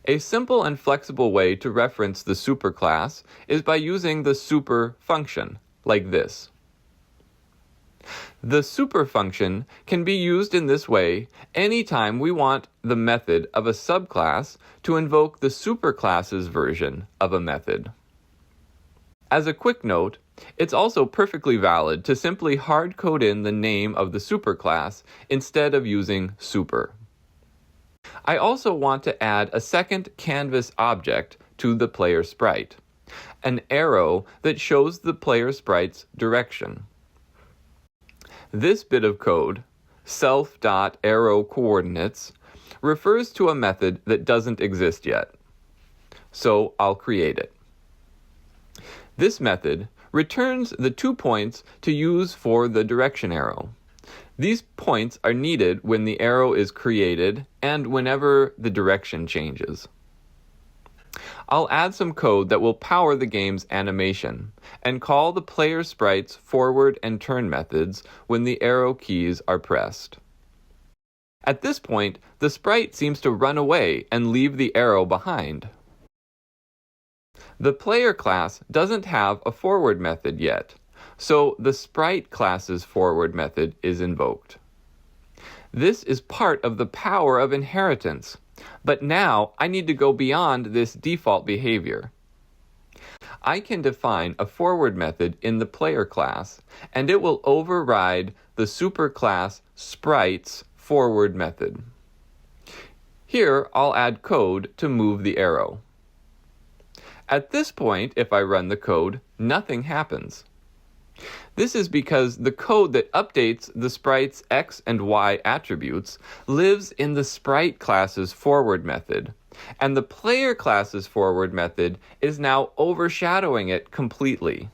A simple and flexible way to reference the superclass is by using the super function, like this. The super function can be used in this way anytime we want the method of a subclass to invoke the superclass's version of a method. As a quick note, it's also perfectly valid to simply hard-code in the name of the superclass instead of using super. I also want to add a second canvas object to the player sprite, an arrow that shows the player sprite's direction. This bit of code, self.arrowCoordinates, refers to a method that doesn't exist yet. So I'll create it. This method returns the 2 points to use for the direction arrow. These points are needed when the arrow is created and whenever the direction changes. I'll add some code that will power the game's animation and call the player sprite's forward and turn methods when the arrow keys are pressed. At this point, the sprite seems to run away and leave the arrow behind. The player class doesn't have a forward method yet, so the sprite class's forward method is invoked. This is part of the power of inheritance, but now I need to go beyond this default behavior. I can define a forward method in the player class, and it will override the superclass sprite's forward method. Here, I'll add code to move the arrow. At this point, if I run the code, nothing happens. This is because the code that updates the sprite's X and Y attributes lives in the sprite class's forward method, and the player class's forward method is now overshadowing it completely.